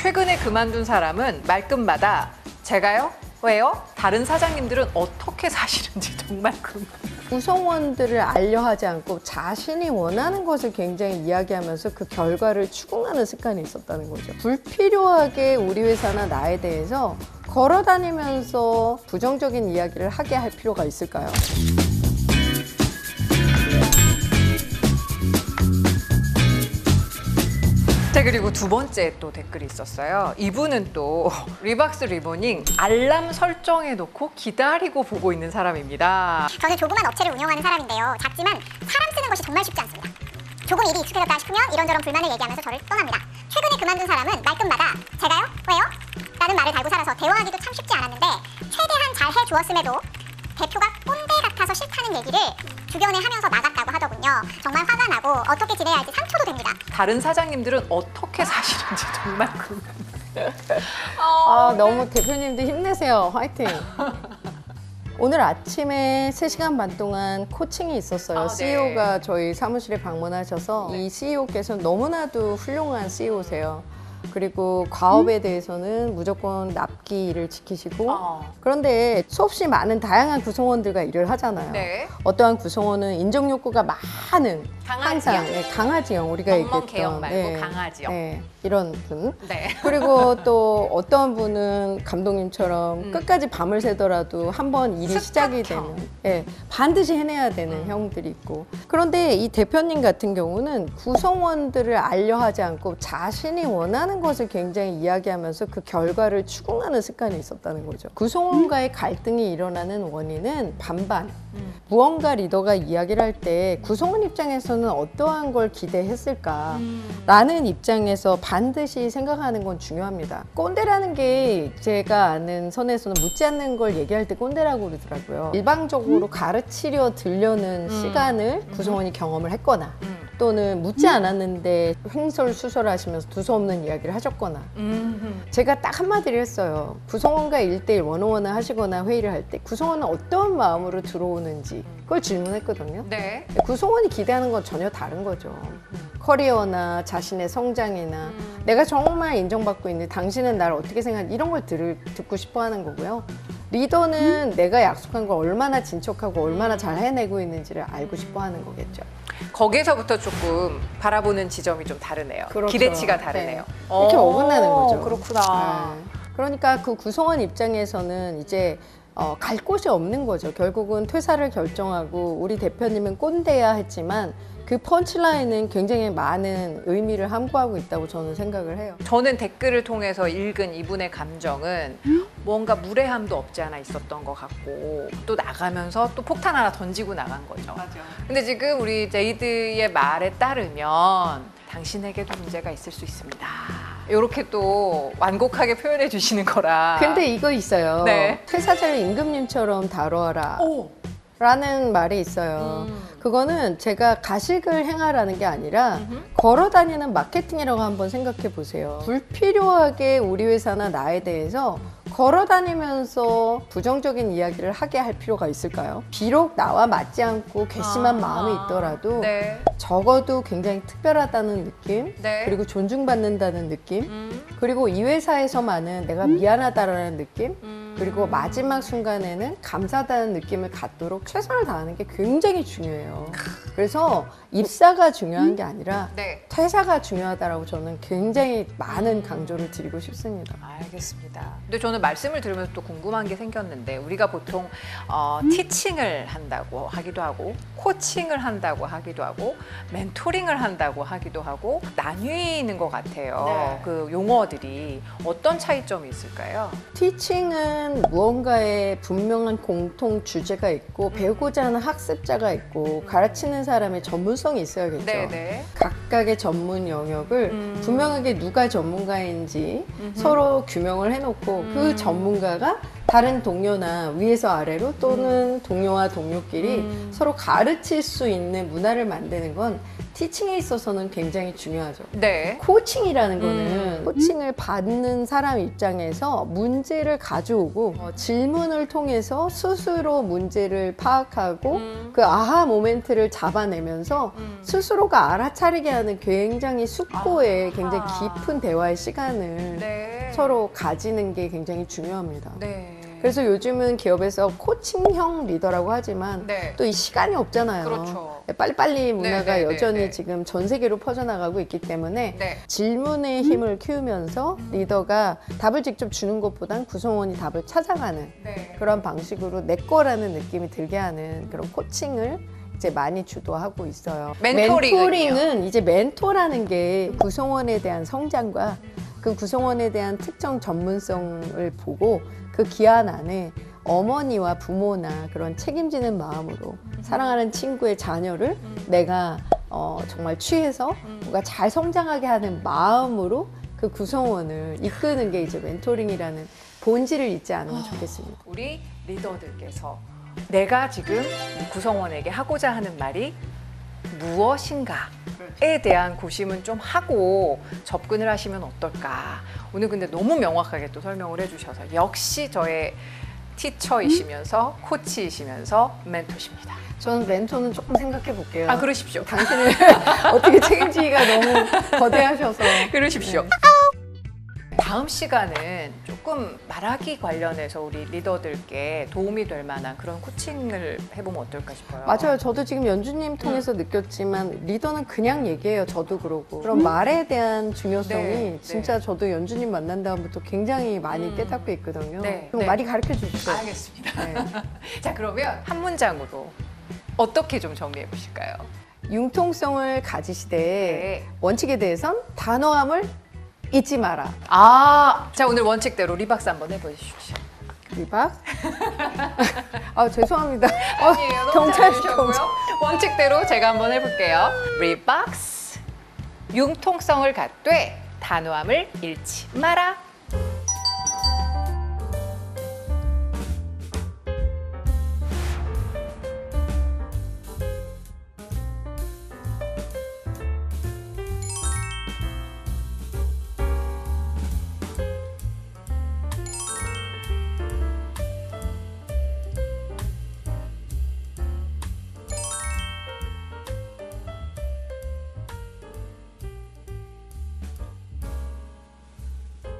최근에 그만둔 사람은 말끝마다 제가요? 왜요? 다른 사장님들은 어떻게 사시는지 정말 궁금해요. 구성원들을 알려하지 않고 자신이 원하는 것을 굉장히 이야기하면서 그 결과를 추궁하는 습관이 있었다는 거죠. 불필요하게 우리 회사나 나에 대해서 걸어다니면서 부정적인 이야기를 하게 할 필요가 있을까요? 자, 그리고 두 번째 또 댓글이 있었어요. 이분은 또 리박스 리보닝 알람 설정해 놓고 기다리고 보고 있는 사람입니다. 저는 조그만 업체를 운영하는 사람인데요. 작지만 사람 쓰는 것이 정말 쉽지 않습니다. 조금 일이 익숙해졌다 싶으면 이런저런 불만을 얘기하면서 저를 떠납니다. 최근에 그만둔 사람은 말끝마다 제가요? 왜요? 라는 말을 달고 살아서 대화하기도 참 쉽지 않았는데 최대한 잘 해주었음에도 대표가 꼰대 같아서 싫다는 얘기를 주변에 하면서 나갔다고 하더군요. 정말 화가 나고 어떻게 지내야 할지 상처도 됩니다. 다른 사장님들은 어떻게 사시는지 정말 궁금해요. 너무 대표님도 힘내세요. 화이팅! 오늘 아침에 3시간 반 동안 코칭이 있었어요. 네. CEO가 저희 사무실에 방문하셔서 이 CEO께서 너무나도 훌륭한 CEO세요. 그리고 과업에 대해서는 무조건 납기를 지키시고 그런데 수없이 많은 다양한 구성원들과 일을 하잖아요. 네. 어떠한 구성원은 인정 욕구가 많은 강아지형. 항상 강아지형 우리가 멍멍 얘기했던 개형 말고 강아지형. 네, 이런 분. 네. 그리고 또 어떤 분은 감독님처럼 끝까지 밤을 새더라도 한번 일이 시작이 스타터. 되면 반드시 해내야 되는 형들이 있고 그런데 이 대표님 같은 경우는 구성원들을 알려하지 않고 자신이 원하는 것을 굉장히 이야기하면서 그 결과를 추궁하는 습관이 있었다는 거죠. 구성원과의 갈등이 일어나는 원인은 반반. 무언가 리더가 이야기를 할 때 구성원 입장에서는 어떠한 걸 기대했을까 라는 입장에서 반드시 생각하는 건 중요합니다. 꼰대라는 게 제가 아는 선에서는 묻지 않는 걸 얘기할 때 꼰대라고 그러더라고요. 일방적으로 가르치려 들려는 시간을 구성원이 경험을 했거나 또는 묻지 않았는데 횡설수설하시면서 두서없는 이야기를 하셨거나 제가 딱 한마디를 했어요. 구성원과 1대1 원어원을 하시거나 회의를 할 때 구성원은 어떤 마음으로 들어오는지 그걸 질문했거든요. 네. 구성원이 기대하는 건 전혀 다른 거죠. 커리어나 자신의 성장이나 내가 정말 인정받고 있는데 당신은 나를 어떻게 생각하는지 이런 걸 듣고 싶어 하는 거고요. 리더는 내가 약속한 걸 얼마나 진척하고 얼마나 잘 해내고 있는지를 알고 싶어 하는 거겠죠. 거기에서부터 조금 바라보는 지점이 좀 다르네요. 그렇죠. 기대치가 다르네요. 네. 이렇게 어긋나는 거죠. 그렇구나. 네. 그러니까 그 구성원 입장에서는 이제 갈 곳이 없는 거죠. 결국은 퇴사를 결정하고 우리 대표님은 꼰대야 했지만 그 펀치라인은 굉장히 많은 의미를 함구하고 있다고 저는 생각을 해요. 저는 댓글을 통해서 읽은 이분의 감정은 뭔가 무례함도 없지 않아 있었던 것 같고 또 나가면서 또 폭탄 하나 던지고 나간 거죠. 맞아. 근데 지금 우리 제이드의 말에 따르면 당신에게도 문제가 있을 수 있습니다. 이렇게 또 완곡하게 표현해 주시는 거라. 근데 이거 있어요. 네. 퇴사자를 임금님처럼 다뤄라. 라는 말이 있어요. 그거는 제가 가식을 행하라는 게 아니라 걸어다니는 마케팅이라고 한번 생각해 보세요. 불필요하게 우리 회사나 나에 대해서 걸어다니면서 부정적인 이야기를 하게 할 필요가 있을까요? 비록 나와 맞지 않고 괘씸한 마음이 있더라도 네. 적어도 굉장히 특별하다는 느낌, 네. 그리고 존중받는다는 느낌, 그리고 이 회사에서만은 내가 미안하다라는 느낌, 그리고 마지막 순간에는 감사하다는 느낌을 갖도록 최선을 다하는 게 굉장히 중요해요. 그래서 입사가 중요한 게 아니라 네. 퇴사가 중요하다라고 저는 굉장히 많은 강조를 드리고 싶습니다. 알겠습니다. 근데 저는 말씀을 들으면서 또 궁금한 게 생겼는데 우리가 보통 티칭을 한다고 하기도 하고 코칭을 한다고 하기도 하고 멘토링을 한다고 하기도 하고 나뉘는 것 같아요. 네. 그 용어들이 어떤 차이점이 있을까요? 티칭은 무언가의 분명한 공통 주제가 있고 배우고자 하는 학습자가 있고 가르치는 사람의 전문성이 있어야겠죠. 네네. 각각의 전문 영역을 분명하게 누가 전문가인지 서로 규명을 해놓고 그 전문가가 다른 동료나 위에서 아래로 또는 동료와 동료끼리 서로 가르칠 수 있는 문화를 만드는 건 티칭에 있어서는 굉장히 중요하죠. 네. 코칭이라는 거는 코칭을 받는 사람 입장에서 문제를 가져오고 질문을 통해서 스스로 문제를 파악하고 그 아하 모멘트를 잡아내면서 스스로가 알아차리게 하는 굉장히 숙고의 굉장히 깊은 대화의 시간을 네. 서로 가지는 게 굉장히 중요합니다. 네. 그래서 요즘은 기업에서 코칭형 리더라고 하지만 네. 또 이 시간이 없잖아요. 그렇죠. 빨리빨리 문화가 네, 네, 여전히 네, 네. 지금 전 세계로 퍼져나가고 있기 때문에 네. 질문의 힘을 키우면서 리더가 답을 직접 주는 것보단 구성원이 답을 찾아가는 네. 그런 방식으로 내 거라는 느낌이 들게 하는 그런 코칭을 이제 많이 주도하고 있어요. 멘토링은요? 멘토링은 이제 멘토라는 게 구성원에 대한 성장과 그 구성원에 대한 특정 전문성을 보고 그 기한 안에 어머니와 부모나 그런 책임지는 마음으로 사랑하는 친구의 자녀를 내가 정말 취해서 뭔가 잘 성장하게 하는 마음으로 그 구성원을 이끄는 게 이제 멘토링이라는 본질을 잊지 않으면 좋겠습니다. 우리 리더들께서 내가 지금 구성원에게 하고자 하는 말이 무엇인가에 대한 고심은 좀 하고 접근을 하시면 어떨까. 오늘 근데 너무 명확하게 또 설명을 해주셔서 역시 저의 티처이시면서 코치이시면서 멘토십니다. 저는 멘토는 조금 생각해 볼게요. 아, 그러십시오. 당신을 어떻게 책임지기가 너무 거대하셔서. 그러십시오. 다음 시간은 조금 말하기 관련해서 우리 리더들께 도움이 될 만한 그런 코칭을 해보면 어떨까 싶어요. 맞아요. 저도 지금 연주님 통해서 느꼈지만 리더는 그냥 얘기해요. 저도 그러고. 그런 말에 대한 중요성이 네, 진짜 네. 저도 연주님 만난 다음부터 굉장히 많이 깨닫고 있거든요. 네, 그럼 네. 많이 가르쳐 주시죠. 알겠습니다. 네. 자, 그러면 한 문장으로 어떻게 좀 정리해 보실까요? 융통성을 가지시되 네. 원칙에 대해선 단호함을 잊지 마라. 아, 자, 오늘 원칙대로 리박스 한번 해보십시오. 리박. 아, 죄송합니다. 아니에요. 너무 경찰, 잘해주셨고요. 경찰. 원칙대로 제가 한번 해볼게요. 리박스. 융통성을 갖되 단호함을 잃지 마라.